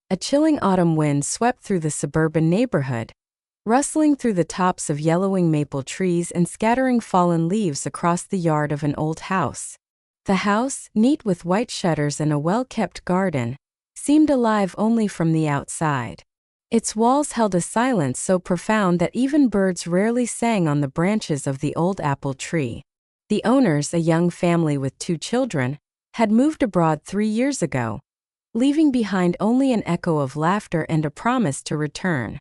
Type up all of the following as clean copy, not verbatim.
A chilling autumn wind swept through the suburban neighborhood, rustling through the tops of yellowing maple trees and scattering fallen leaves across the yard of an old house. The house, neat with white shutters and a well-kept garden, seemed alive only from the outside. Its walls held a silence so profound that even birds rarely sang on the branches of the old apple tree. The owners, a young family with 2 children, had moved abroad 3 years ago, leaving behind only an echo of laughter and a promise to return.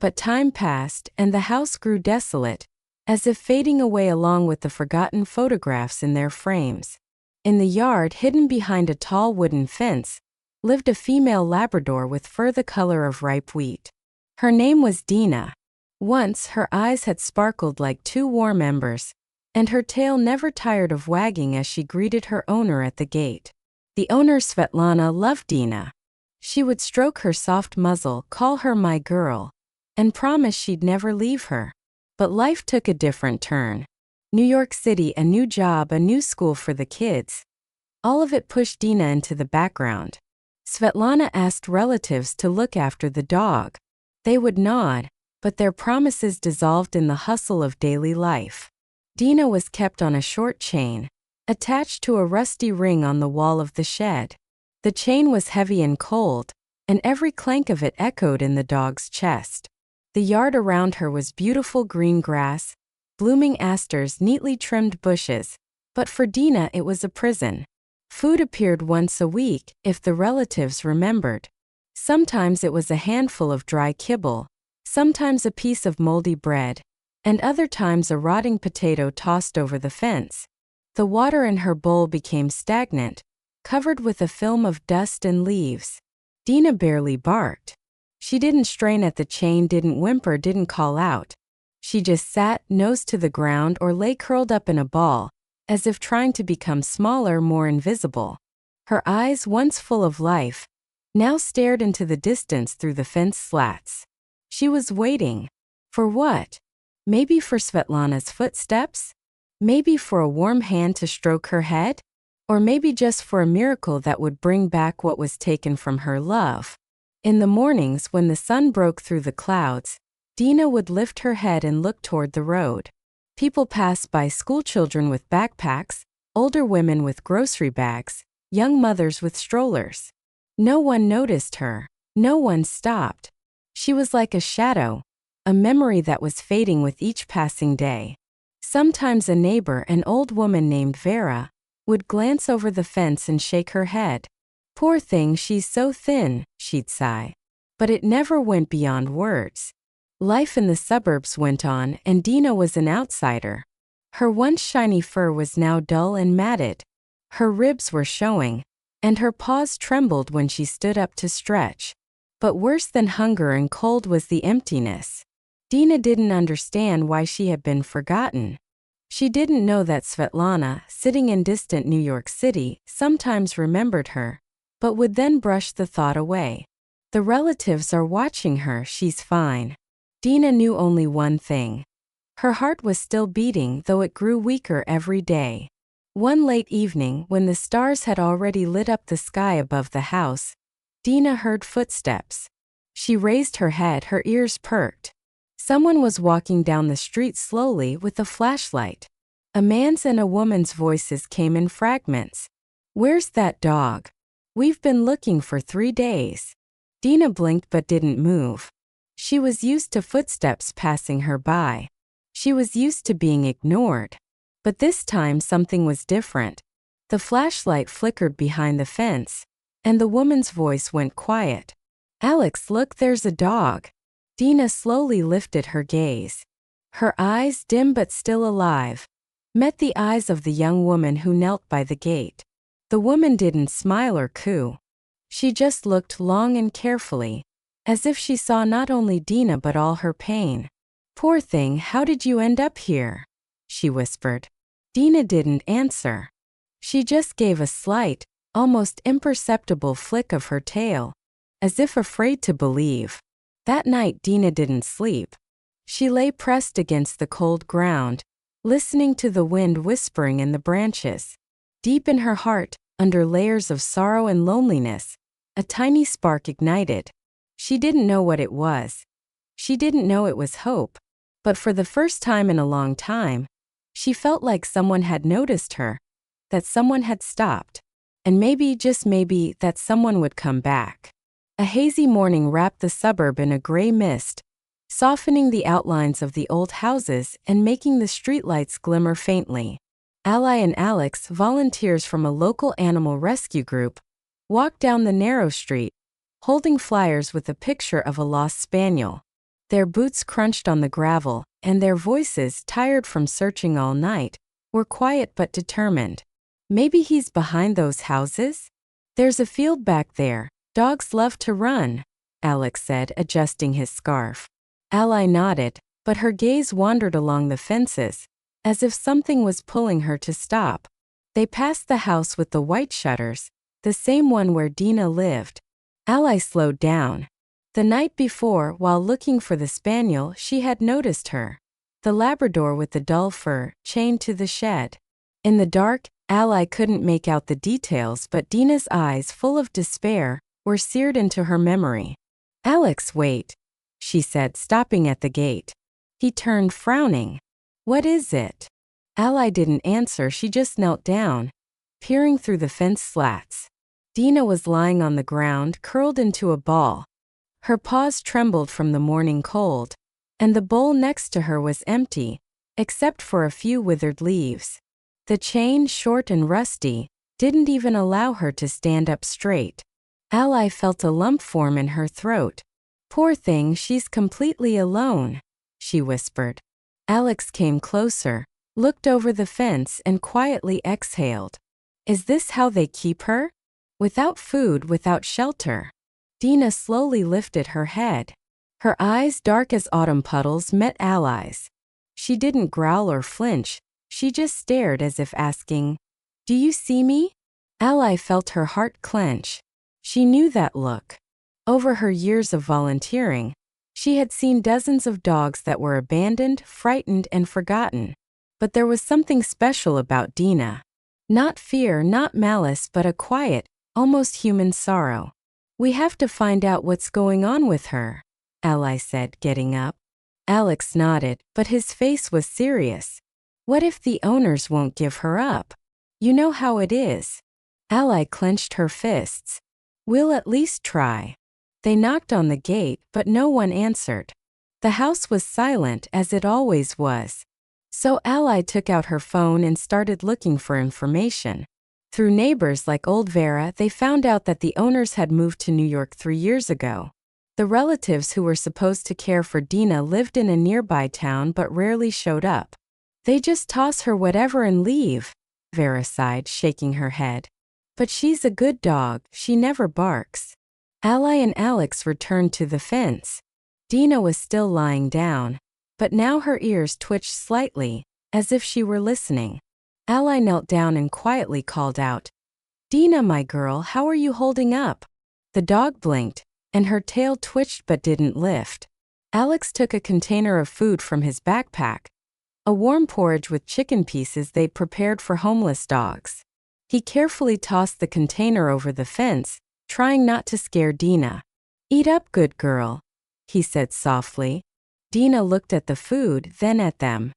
But time passed, and the house grew desolate, as if fading away along with the forgotten photographs in their frames. In the yard, hidden behind a tall wooden fence, lived a female Labrador with fur the color of ripe wheat. Her name was Dina. Once, her eyes had sparkled like 2 warm embers, and her tail never tired of wagging as she greeted her owner at the gate. The owner, Svetlana, loved Dina. She would stroke her soft muzzle, call her my girl, and promise she'd never leave her. But life took a different turn. New York City, a new job, a new school for the kids. All of it pushed Dina into the background. Svetlana asked relatives to look after the dog. They would nod, but their promises dissolved in the hustle of daily life. Dina was kept on a short chain, attached to a rusty ring on the wall of the shed. The chain was heavy and cold, and every clank of it echoed in the dog's chest. The yard around her was beautiful green grass, blooming asters, neatly trimmed bushes, but for Dina it was a prison. Food appeared once a week, if the relatives remembered. Sometimes it was a handful of dry kibble, sometimes a piece of moldy bread, and other times a rotting potato tossed over the fence. The water in her bowl became stagnant, covered with a film of dust and leaves. Dina barely barked. She didn't strain at the chain, didn't whimper, didn't call out. She just sat, nose to the ground, or lay curled up in a ball, as if trying to become smaller, more invisible. Her eyes, once full of life, now stared into the distance through the fence slats. She was waiting. For what? Maybe for Svetlana's footsteps? Maybe for a warm hand to stroke her head? Or maybe just for a miracle that would bring back what was taken from her, love. In the mornings, when the sun broke through the clouds, Dina would lift her head and look toward the road. People passed by, schoolchildren with backpacks, older women with grocery bags, young mothers with strollers. No one noticed her. No one stopped. She was like a shadow, a memory that was fading with each passing day. Sometimes a neighbor, an old woman named Vera, would glance over the fence and shake her head. Poor thing, she's so thin, she'd sigh. But it never went beyond words. Life in the suburbs went on, and Dina was an outsider. Her once shiny fur was now dull and matted. Her ribs were showing, and her paws trembled when she stood up to stretch. But worse than hunger and cold was the emptiness. Dina didn't understand why she had been forgotten. She didn't know that Svetlana, sitting in distant New York City, sometimes remembered her, but would then brush the thought away. The relatives are watching her, she's fine. Dina knew only one thing. Her heart was still beating, though it grew weaker every day. One late evening, when the stars had already lit up the sky above the house, Dina heard footsteps. She raised her head, her ears perked. Someone was walking down the street slowly with a flashlight. A man's and a woman's voices came in fragments. "Where's that dog? We've been looking for 3 days." Dina blinked but didn't move. She was used to footsteps passing her by. She was used to being ignored. But this time something was different. The flashlight flickered behind the fence, and the woman's voice went quiet. "Alex, look, there's a dog." Dina slowly lifted her gaze. Her eyes, dim but still alive, met the eyes of the young woman who knelt by the gate. The woman didn't smile or coo. She just looked long and carefully, as if she saw not only Dina but all her pain. "Poor thing, how did you end up here?" she whispered. Dina didn't answer. She just gave a slight, almost imperceptible flick of her tail, as if afraid to believe. That night Dina didn't sleep. She lay pressed against the cold ground, listening to the wind whispering in the branches. Deep in her heart, under layers of sorrow and loneliness, a tiny spark ignited. She didn't know what it was. She didn't know it was hope. But for the first time in a long time, she felt like someone had noticed her, that someone had stopped, and maybe, just maybe, that someone would come back. A hazy morning wrapped the suburb in a gray mist, softening the outlines of the old houses and making the streetlights glimmer faintly. Ally and Alex, volunteers from a local animal rescue group, walked down the narrow street, holding flyers with a picture of a lost spaniel. Their boots crunched on the gravel, and their voices, tired from searching all night, were quiet but determined. Maybe he's behind those houses? There's a field back there. Dogs love to run, Alex said, adjusting his scarf. Ally nodded, but her gaze wandered along the fences, as if something was pulling her to stop. They passed the house with the white shutters, the same one where Dina lived. Ally slowed down. The night before, while looking for the spaniel, she had noticed her. The Labrador with the dull fur, chained to the shed. In the dark, Ally couldn't make out the details, but Dina's eyes, full of despair, were seared into her memory. Alex, wait, she said, stopping at the gate. He turned, frowning. What is it? Ally didn't answer, she just knelt down, peering through the fence slats. Dina was lying on the ground, curled into a ball. Her paws trembled from the morning cold, and the bowl next to her was empty, except for a few withered leaves. The chain, short and rusty, didn't even allow her to stand up straight. Ally felt a lump form in her throat. Poor thing, she's completely alone, she whispered. Alex came closer, looked over the fence, and quietly exhaled. Is this how they keep her? Without food, without shelter? Dina slowly lifted her head. Her eyes, dark as autumn puddles, met Ally's. She didn't growl or flinch, she just stared as if asking, "Do you see me?" Ally felt her heart clench. She knew that look. Over her years of volunteering, she had seen dozens of dogs that were abandoned, frightened, and forgotten. But there was something special about Dina. Not fear, not malice, but a quiet, almost human sorrow. We have to find out what's going on with her, Ally said, getting up. Alex nodded, but his face was serious. What if the owners won't give her up? You know how it is. Ally clenched her fists. We'll at least try. They knocked on the gate, but no one answered. The house was silent, as it always was. So Ally took out her phone and started looking for information. Through neighbors like old Vera, they found out that the owners had moved to New York 3 years ago. The relatives who were supposed to care for Dina lived in a nearby town but rarely showed up. They just toss her whatever and leave, Vera sighed, shaking her head. But she's a good dog, she never barks. Ally and Alex returned to the fence. Dina was still lying down, but now her ears twitched slightly, as if she were listening. Ally knelt down and quietly called out, "Dina, my girl, how are you holding up?" The dog blinked, and her tail twitched but didn't lift. Alex took a container of food from his backpack, a warm porridge with chicken pieces they'd prepared for homeless dogs. He carefully tossed the container over the fence, trying not to scare Dina. "Eat up, good girl," he said softly. Dina looked at the food, then at them.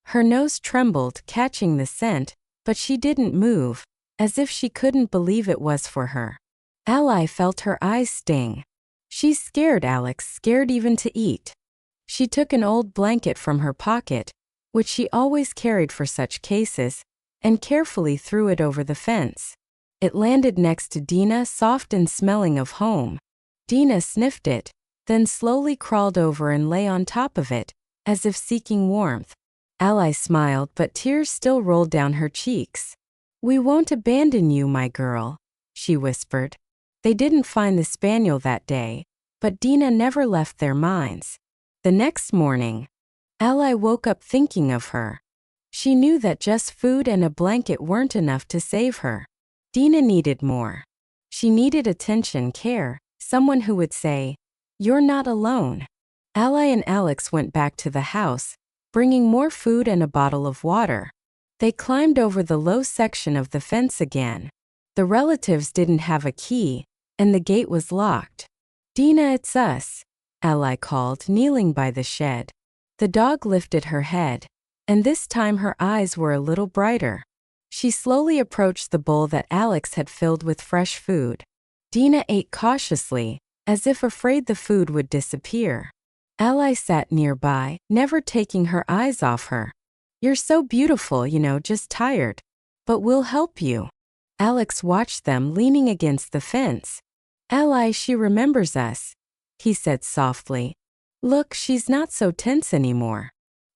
Her nose trembled, catching the scent, but she didn't move, as if she couldn't believe it was for her. Ally felt her eyes sting. She's scared, Alex, scared even to eat. She took an old blanket from her pocket, which she always carried for such cases, and carefully threw it over the fence. It landed next to Dina, soft and smelling of home. Dina sniffed it, then slowly crawled over and lay on top of it, as if seeking warmth. Ally smiled, but tears still rolled down her cheeks. "We won't abandon you, my girl," she whispered. They didn't find the spaniel that day, but Dina never left their minds. The next morning, Ally woke up thinking of her. She knew that just food and a blanket weren't enough to save her. Dina needed more. She needed attention, care, someone who would say, "You're not alone." Ally and Alex went back to the house, bringing more food and a bottle of water. They climbed over the low section of the fence again. The relatives didn't have a key, and the gate was locked. "Dina, it's us," Ally called, kneeling by the shed. The dog lifted her head, and this time her eyes were a little brighter. She slowly approached the bowl that Alex had filled with fresh food. Dina ate cautiously, as if afraid the food would disappear. Ally sat nearby, never taking her eyes off her. "You're so beautiful, just tired. But we'll help you." Alex watched them leaning against the fence. "Ally, she remembers us," he said softly. "Look, she's not so tense anymore."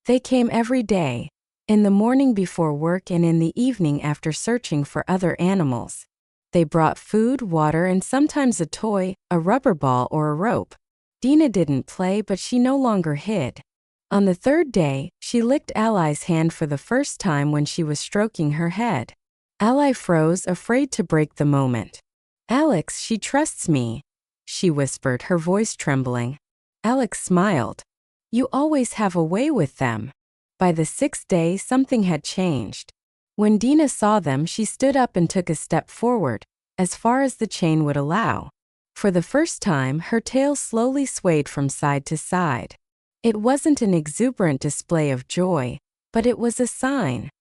They came every day, in the morning before work and in the evening after searching for other animals. They brought food, water, and sometimes a toy, a rubber ball or a rope. Dina didn't play, but she no longer hid. On the third day, she licked Ally's hand for the first time when she was stroking her head. Ally froze, afraid to break the moment. "Alex, she trusts me," she whispered, her voice trembling. Alex smiled. "You always have a way with them." By the sixth day, something had changed. When Dina saw them, she stood up and took a step forward, as far as the chain would allow. For the first time, her tail slowly swayed from side to side. It wasn't an exuberant display of joy, but it was a sign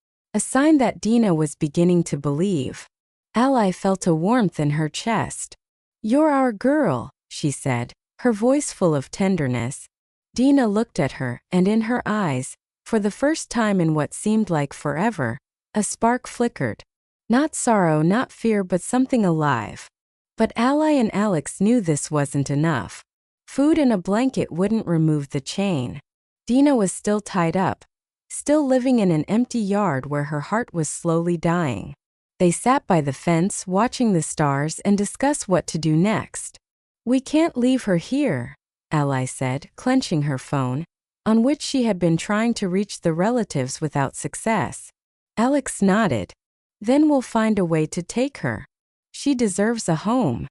that Dina was beginning to believe. Ally felt a warmth in her chest. "You're our girl," she said, her voice full of tenderness. Dina looked at her, and in her eyes, for the first time in what seemed like forever, a spark flickered. Not sorrow, not fear, but something alive. But Ally and Alex knew this wasn't enough. Food and a blanket wouldn't remove the chain. Dina was still tied up, still living in an empty yard where her heart was slowly dying. They sat by the fence, watching the stars, and discussed what to do next. "We can't leave her here," Ally said, clenching her phone, on which she had been trying to reach the relatives without success. Alex nodded. "Then we'll find a way to take her. She deserves a home."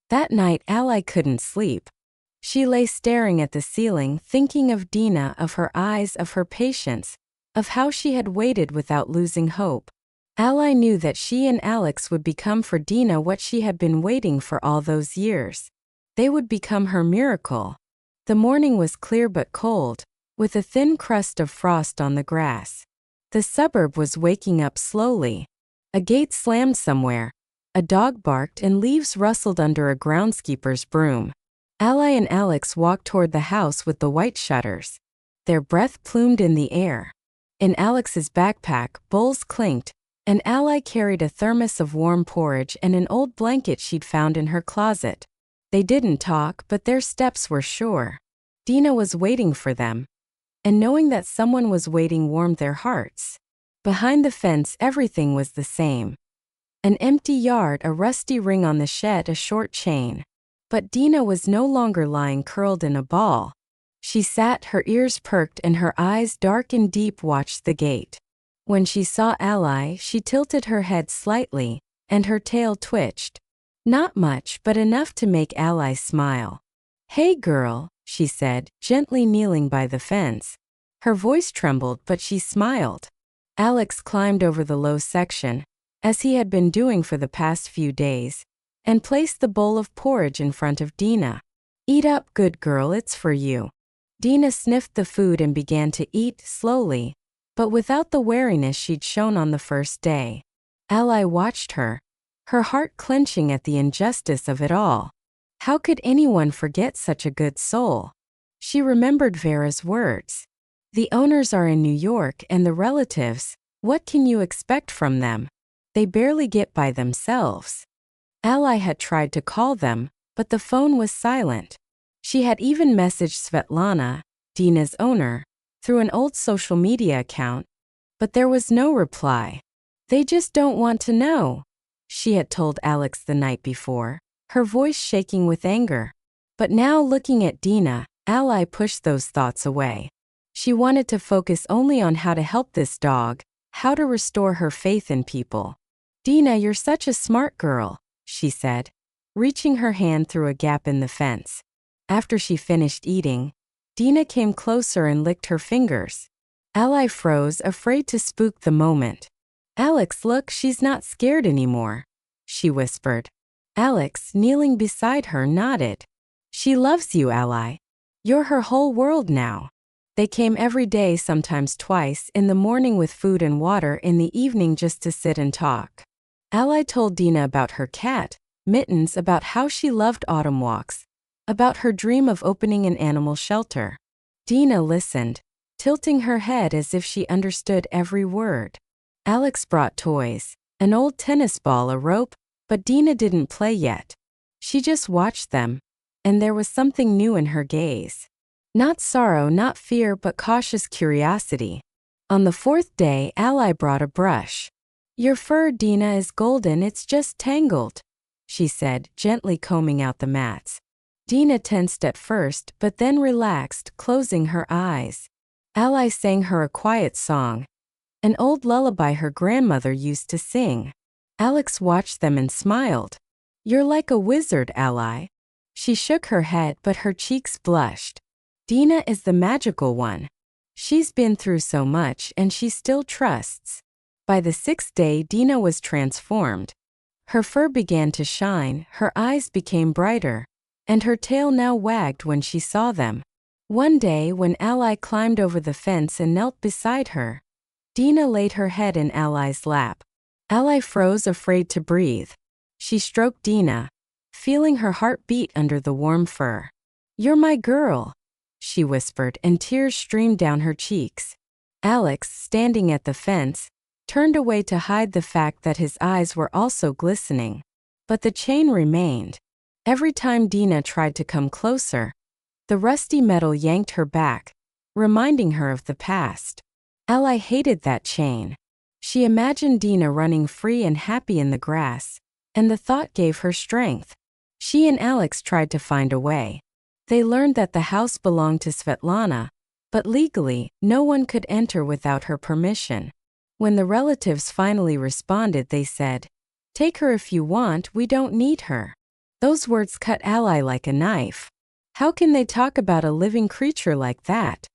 That night, Ally couldn't sleep. She lay staring at the ceiling, thinking of Dina, of her eyes, of her patience, of how she had waited without losing hope. Ally knew that she and Alex would become for Dina what she had been waiting for all those years. They would become her miracle. The morning was clear but cold, with a thin crust of frost on the grass. The suburb was waking up slowly. A gate slammed somewhere, a dog barked, and leaves rustled under a groundskeeper's broom. Ally and Alex walked toward the house with the white shutters. Their breath plumed in the air. In Alex's backpack, bowls clinked, and Ally carried a thermos of warm porridge and an old blanket she'd found in her closet. They didn't talk, but their steps were sure. Dina was waiting for them, and knowing that someone was waiting warmed their hearts. Behind the fence, everything was the same. An empty yard, a rusty ring on the shed, a short chain. But Dina was no longer lying curled in a ball. She sat, her ears perked and her eyes dark and deep, watched the gate. When she saw Ally, she tilted her head slightly, and her tail twitched. Not much, but enough to make Ally smile. "Hey girl," she said, gently kneeling by the fence. Her voice trembled, but she smiled. Alex climbed over the low section, as he had been doing for the past few days, and placed the bowl of porridge in front of Dina. "Eat up, good girl, it's for you." Dina sniffed the food and began to eat, slowly, but without the wariness she'd shown on the first day. Ally watched her, her heart clenching at the injustice of it all. How could anyone forget such a good soul? She remembered Vera's words. "The owners are in New York, and the relatives, what can you expect from them? They barely get by themselves." Ally had tried to call them, but the phone was silent. She had even messaged Svetlana, Dina's owner, through an old social media account, but there was no reply. "They just don't want to know," she had told Alex the night before, her voice shaking with anger. But now, looking at Dina, Ally pushed those thoughts away. She wanted to focus only on how to help this dog, how to restore her faith in people. "Dina, you're such a smart girl," she said, reaching her hand through a gap in the fence. After she finished eating, Dina came closer and licked her fingers. Ally froze, afraid to spook the moment. "Alex, look, she's not scared anymore," she whispered. Alex, kneeling beside her, nodded. She loves you, Ally. You're her whole world now. They came every day, sometimes twice, in the morning with food and water, in the evening just to sit and talk. Ally told Dina about her cat, Mittens, about how she loved autumn walks, about her dream of opening an animal shelter. Dina listened, tilting her head as if she understood every word. Alex brought toys, an old tennis ball, a rope, but Dina didn't play yet. She just watched them, and there was something new in her gaze. Not sorrow, not fear, but cautious curiosity. On the fourth day, Ally brought a brush. Your fur, Dina, is golden, it's just tangled, she said, gently combing out the mats. Dina tensed at first, but then relaxed, closing her eyes. Ally sang her a quiet song, an old lullaby her grandmother used to sing. Alex watched them and smiled. You're like a wizard, Ally. She shook her head, but her cheeks blushed. Dina is the magical one. She's been through so much and she still trusts. By the sixth day, Dina was transformed. Her fur began to shine, her eyes became brighter, and her tail now wagged when she saw them. One day, when Ally climbed over the fence and knelt beside her, Dina laid her head in Ally's lap. Ally froze, afraid to breathe. She stroked Dina, feeling her heart beat under the warm fur. You're my girl, she whispered, and tears streamed down her cheeks. Alex, standing at the fence, turned away to hide the fact that his eyes were also glistening. But the chain remained. Every time Dina tried to come closer, the rusty metal yanked her back, reminding her of the past. Ally hated that chain. She imagined Dina running free and happy in the grass, and the thought gave her strength. She and Alex tried to find a way. They learned that the house belonged to Svetlana, but legally, no one could enter without her permission. When the relatives finally responded, they said, "Take her if you want, we don't need her." Those words cut Ally like a knife. How can they talk about a living creature like that?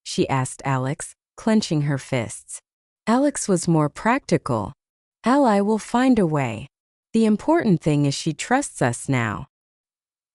She asked Alex, clenching her fists. Alex was more practical. Ally will find a way. The important thing is she trusts us now.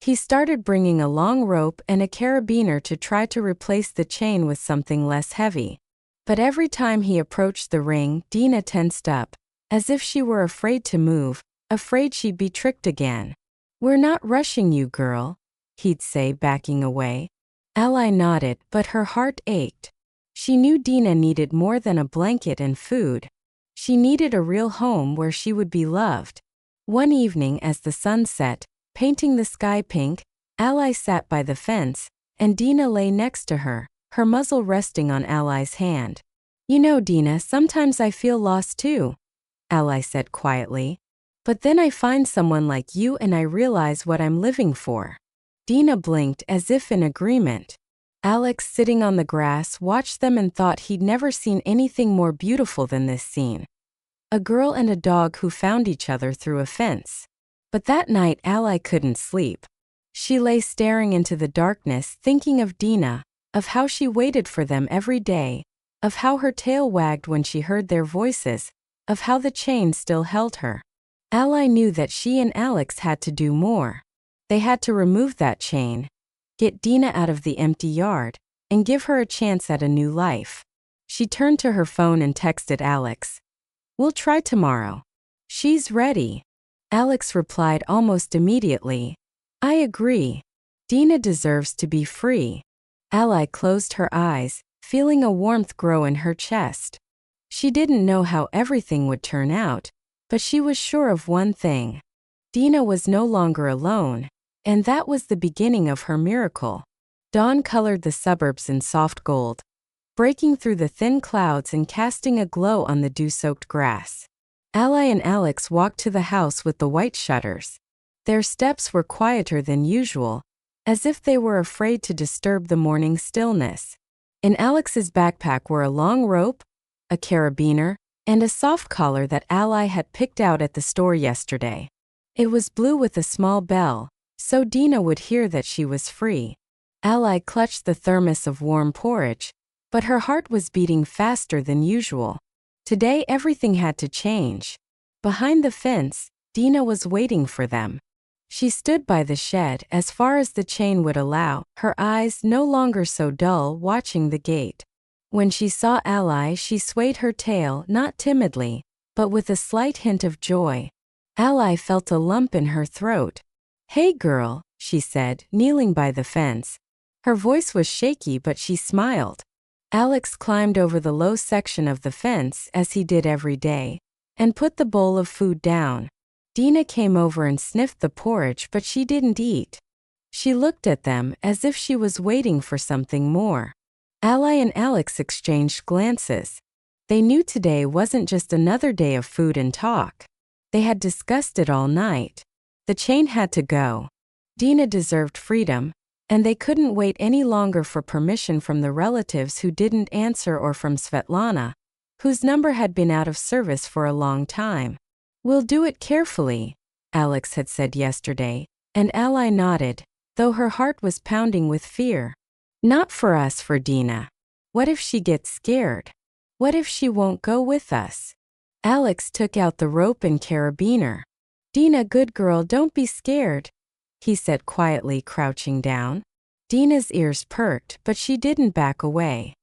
He started bringing a long rope and a carabiner to try to replace the chain with something less heavy. But every time he approached the ring, Dina tensed up, as if she were afraid to move, afraid she'd be tricked again. We're not rushing you, girl, he'd say, backing away. Ally nodded, but her heart ached. She knew Dina needed more than a blanket and food. She needed a real home where she would be loved. One evening, as the sun set, painting the sky pink, Ally sat by the fence, and Dina lay next to her, her muzzle resting on Ally's hand. You know, Dina, sometimes I feel lost too, Ally said quietly. But then I find someone like you and I realize what I'm living for. Dina blinked as if in agreement. Alex, sitting on the grass, watched them and thought he'd never seen anything more beautiful than this scene. A girl and a dog who found each other through a fence. But that night, Ally couldn't sleep. She lay staring into the darkness, thinking of Dina, of how she waited for them every day, of how her tail wagged when she heard their voices, of how the chain still held her. Ally knew that she and Alex had to do more. They had to remove that chain, get Dina out of the empty yard, and give her a chance at a new life. She turned to her phone and texted Alex. We'll try tomorrow. She's ready. Alex replied almost immediately. I agree. Dina deserves to be free. Ally closed her eyes, feeling a warmth grow in her chest. She didn't know how everything would turn out, but she was sure of one thing. Dina was no longer alone, and that was the beginning of her miracle. Dawn colored the suburbs in soft gold, breaking through the thin clouds and casting a glow on the dew-soaked grass. Ally and Alex walked to the house with the white shutters. Their steps were quieter than usual, as if they were afraid to disturb the morning stillness. In Alex's backpack were a long rope, a carabiner, and a soft collar that Ally had picked out at the store yesterday. It was blue with a small bell, so Dina would hear that she was free. Ally clutched the thermos of warm porridge, but her heart was beating faster than usual. Today everything had to change. Behind the fence, Dina was waiting for them. She stood by the shed as far as the chain would allow, her eyes no longer so dull, watching the gate. When she saw Ally, she swayed her tail, not timidly, but with a slight hint of joy. Ally felt a lump in her throat. "Hey girl," she said, kneeling by the fence. Her voice was shaky, but she smiled. Alex climbed over the low section of the fence, as he did every day, and put the bowl of food down. Dina came over and sniffed the porridge, but she didn't eat. She looked at them as if she was waiting for something more. Ally and Alex exchanged glances. They knew today wasn't just another day of food and talk. They had discussed it all night. The chain had to go. Dina deserved freedom, and they couldn't wait any longer for permission from the relatives who didn't answer or from Svetlana, whose number had been out of service for a long time. "We'll do it carefully," Alex had said yesterday, and Ally nodded, though her heart was pounding with fear. Not for us, for Dina. What if she gets scared? What if she won't go with us? Alex took out the rope and carabiner. "Dina, good girl, don't be scared," he said quietly, crouching down. Dina's ears perked, but she didn't back away.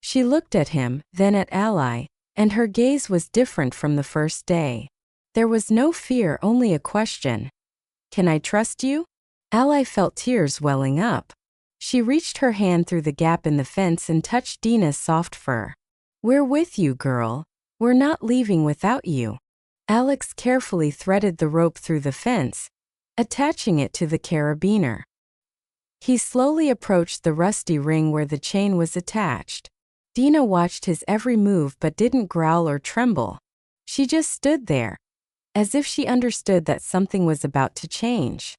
She looked at him, then at Ally, and her gaze was different from the first day. There was no fear, only a question. "Can I trust you?" Ally felt tears welling up. She reached her hand through the gap in the fence and touched Dina's soft fur. "We're with you, girl. We're not leaving without you." Alex carefully threaded the rope through the fence, attaching it to the carabiner. He slowly approached the rusty ring where the chain was attached. Dina watched his every move but didn't growl or tremble. She just stood there, as if she understood that something was about to change.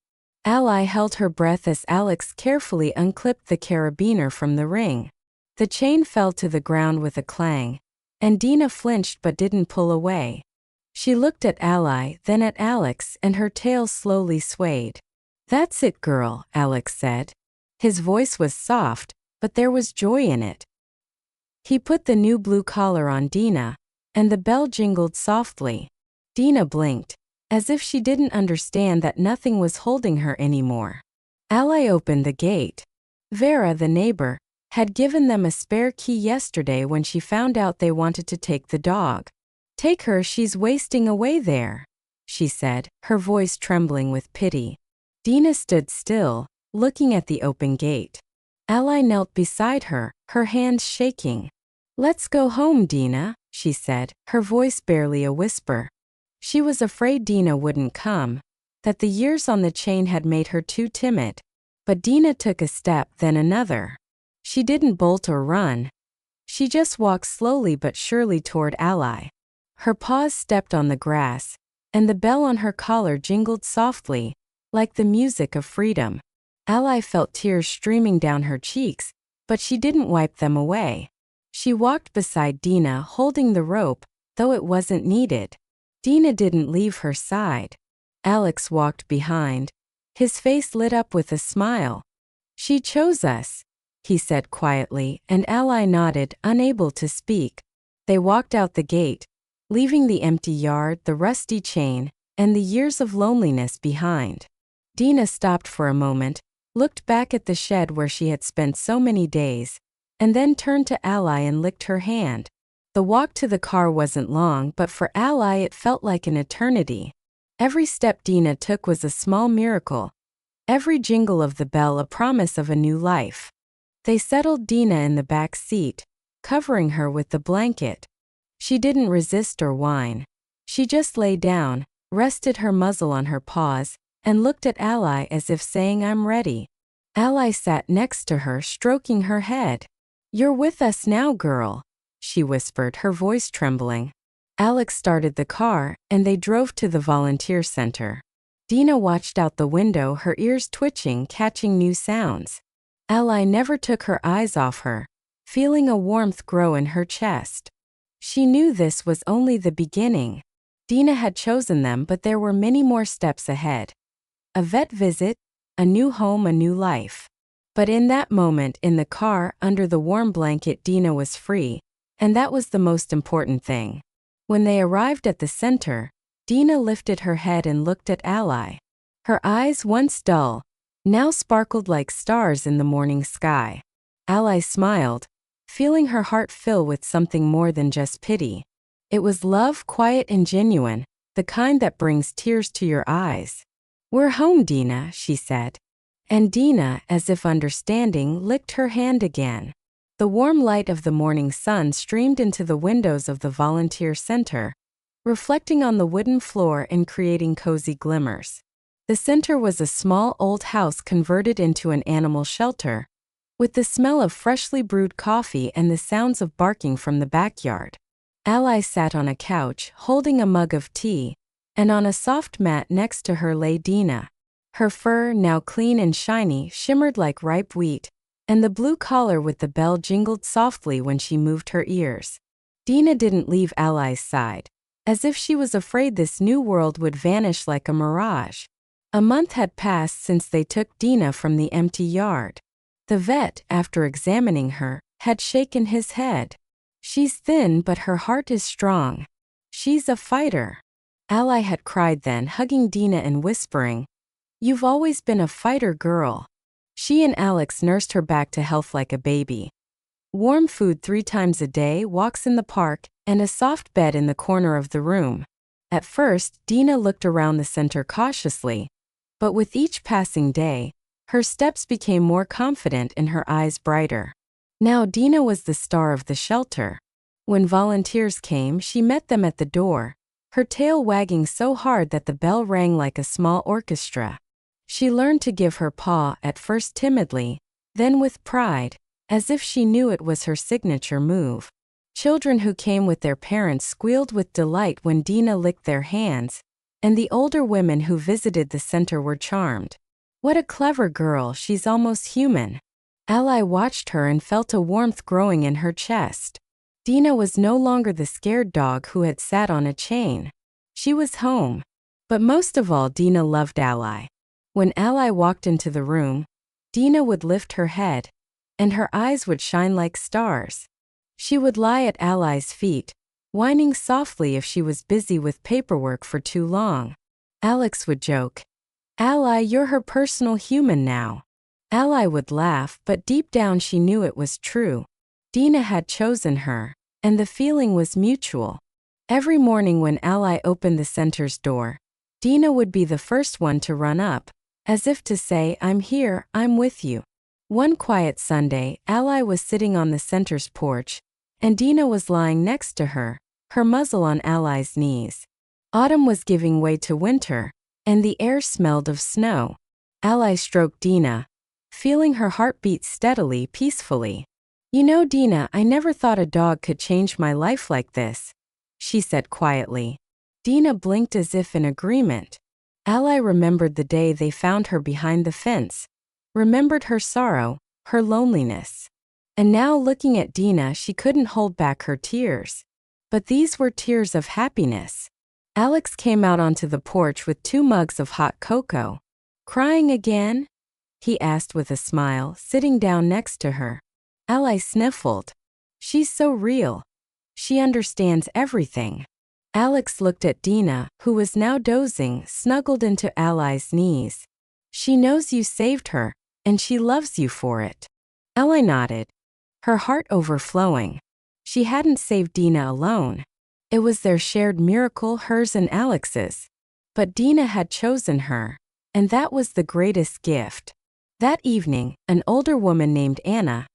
Ally held her breath as Alex carefully unclipped the carabiner from the ring. The chain fell to the ground with a clang, and Dina flinched but didn't pull away. She looked at Ally, then at Alex, and her tail slowly swayed. "That's it, girl," Alex said. His voice was soft, but there was joy in it. He put the new blue collar on Dina, and the bell jingled softly. Dina blinked, as if she didn't understand that nothing was holding her anymore. Ally opened the gate. Vera, the neighbor, had given them a spare key yesterday when she found out they wanted to take the dog. "Take her, she's wasting away there," she said, her voice trembling with pity. Dina stood still, looking at the open gate. Ally knelt beside her, her hands shaking. "Let's go home, Dina," she said, her voice barely a whisper. She was afraid Dina wouldn't come, that the years on the chain had made her too timid. But Dina took a step, then another. She didn't bolt or run. She just walked slowly but surely toward Ally. Her paws stepped on the grass, and the bell on her collar jingled softly, like the music of freedom. Ally felt tears streaming down her cheeks, but she didn't wipe them away. She walked beside Dina, holding the rope, though it wasn't needed. Dina didn't leave her side. Alex walked behind. His face lit up with a smile. "She chose us," he said quietly, and Ally nodded, unable to speak. They walked out the gate, leaving the empty yard, the rusty chain, and the years of loneliness behind. Dina stopped for a moment, looked back at the shed where she had spent so many days, and then turned to Ally and licked her hand. The walk to the car wasn't long, but for Ally it felt like an eternity. Every step Dina took was a small miracle, every jingle of the bell a promise of a new life. They settled Dina in the back seat, covering her with the blanket. She didn't resist or whine. She just lay down, rested her muzzle on her paws, and looked at Ally as if saying, "I'm ready." Ally sat next to her, stroking her head. "You're with us now, girl," she whispered, her voice trembling. Alex started the car, and they drove to the volunteer center. Dina watched out the window, her ears twitching, catching new sounds. Ally never took her eyes off her, feeling a warmth grow in her chest. She knew this was only the beginning. Dina had chosen them, but there were many more steps ahead. A vet visit, a new home, a new life. But in that moment, in the car, under the warm blanket, Dina was free, and that was the most important thing. When they arrived at the center, Dina lifted her head and looked at Ally. Her eyes, once dull, now sparkled like stars in the morning sky. Ally smiled, feeling her heart fill with something more than just pity. It was love, quiet and genuine, the kind that brings tears to your eyes. "We're home, Dina," she said. And Dina, as if understanding, licked her hand again. The warm light of the morning sun streamed into the windows of the volunteer center, reflecting on the wooden floor and creating cozy glimmers. The center was a small old house converted into an animal shelter, with the smell of freshly brewed coffee and the sounds of barking from the backyard. Ally sat on a couch, holding a mug of tea, and on a soft mat next to her lay Dina. Her fur, now clean and shiny, shimmered like ripe wheat, and the blue collar with the bell jingled softly when she moved her ears. Dina didn't leave Ally's side, as if she was afraid this new world would vanish like a mirage. A month had passed since they took Dina from the empty yard. The vet, after examining her, had shaken his head. "She's thin, but her heart is strong. She's a fighter." Ally had cried then, hugging Dina and whispering, "You've always been a fighter girl." She and Alex nursed her back to health like a baby. Warm food 3 times a day, walks in the park, and a soft bed in the corner of the room. At first, Dina looked around the center cautiously, but with each passing day, her steps became more confident and her eyes brighter. Now Dina was the star of the shelter. When volunteers came, she met them at the door, her tail wagging so hard that the bell rang like a small orchestra. She learned to give her paw, at first timidly, then with pride, as if she knew it was her signature move. Children who came with their parents squealed with delight when Dina licked their hands, and the older women who visited the center were charmed. "What a clever girl, she's almost human." Ally watched her and felt a warmth growing in her chest. Dina was no longer the scared dog who had sat on a chain. She was home. But most of all, Dina loved Ally. When Ally walked into the room, Dina would lift her head, and her eyes would shine like stars. She would lie at Ally's feet, whining softly if she was busy with paperwork for too long. Alex would joke, "Ally, you're her personal human now." Ally would laugh, but deep down she knew it was true. Dina had chosen her, and the feeling was mutual. Every morning when Ally opened the center's door, Dina would be the first one to run up, as if to say, "I'm here, I'm with you." One quiet Sunday, Ally was sitting on the center's porch, and Dina was lying next to her, her muzzle on Ally's knees. Autumn was giving way to winter, and the air smelled of snow. Ally stroked Dina, feeling her heart beat steadily, peacefully. "You know, Dina, I never thought a dog could change my life like this," she said quietly. Dina blinked as if in agreement. Ally remembered the day they found her behind the fence, remembered her sorrow, her loneliness. And now, looking at Dina, she couldn't hold back her tears. But these were tears of happiness. Alex came out onto the porch with 2 mugs of hot cocoa. "Crying again?" he asked with a smile, sitting down next to her. Ally sniffled. "She's so real. She understands everything." Alex looked at Dina, who was now dozing, snuggled into Ally's knees. "She knows you saved her, and she loves you for it." Ally nodded, her heart overflowing. She hadn't saved Dina alone. It was their shared miracle, hers and Alex's. But Dina had chosen her, and that was the greatest gift. That evening, an older woman named Anna,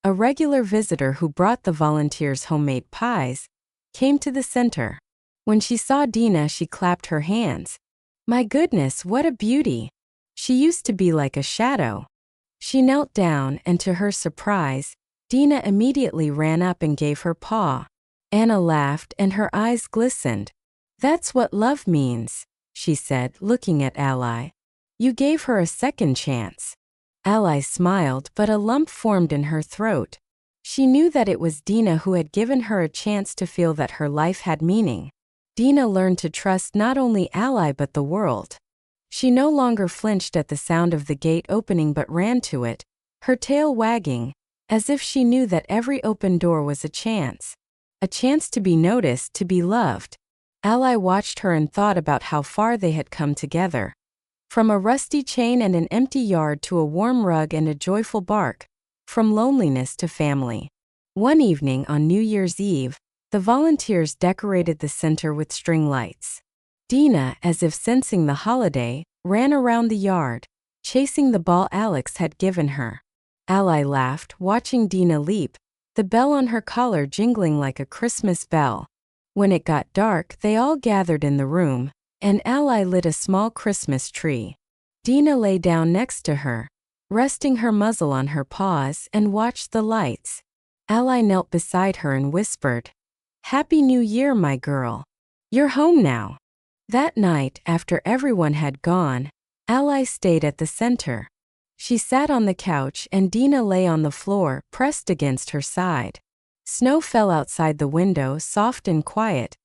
a regular visitor who brought the volunteers homemade pies, came to the center. When she saw Dina, she clapped her hands. "My goodness, what a beauty! She used to be like a shadow." She knelt down, and to her surprise, Dina immediately ran up and gave her paw. Anna laughed, and her eyes glistened. "That's what love means," she said, looking at Ally. "You gave her a second chance." Ally smiled, but a lump formed in her throat. She knew that it was Dina who had given her a chance to feel that her life had meaning. Dina learned to trust not only Ally but the world. She no longer flinched at the sound of the gate opening but ran to it, her tail wagging, as if she knew that every open door was a chance to be noticed, to be loved. Ally watched her and thought about how far they had come together. From a rusty chain and an empty yard to a warm rug and a joyful bark. From loneliness to family. One evening on New Year's Eve, the volunteers decorated the center with string lights. Dina, as if sensing the holiday, ran around the yard, chasing the ball Alex had given her. Ally laughed, watching Dina leap, the bell on her collar jingling like a Christmas bell. When it got dark, they all gathered in the room, and Ally lit a small Christmas tree. Dina lay down next to her, resting her muzzle on her paws, and watched the lights. Ally knelt beside her and whispered, "Happy New Year, my girl. You're home now." That night, after everyone had gone, Ally stayed at the center. She sat on the couch and Dina lay on the floor, pressed against her side. Snow fell outside the window, soft and quiet,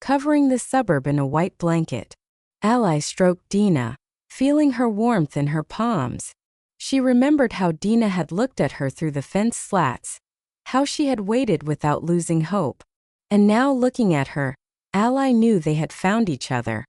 covering the suburb in a white blanket. Ally stroked Dina, feeling her warmth in her palms. She remembered how Dina had looked at her through the fence slats, how she had waited without losing hope. And now, looking at her, Ally knew they had found each other.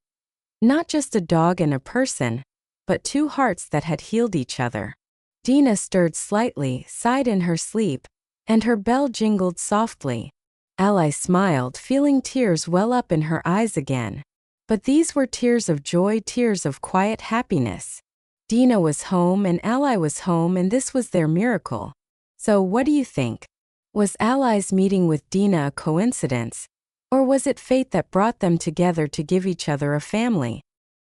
Not just a dog and a person, but two hearts that had healed each other. Dina stirred slightly, sighed in her sleep, and her bell jingled softly. Ally smiled, feeling tears well up in her eyes again. But these were tears of joy, tears of quiet happiness. Dina was home and Ally was home, and this was their miracle. So what do you think? Was Ally's meeting with Dina a coincidence? Or was it fate that brought them together to give each other a family?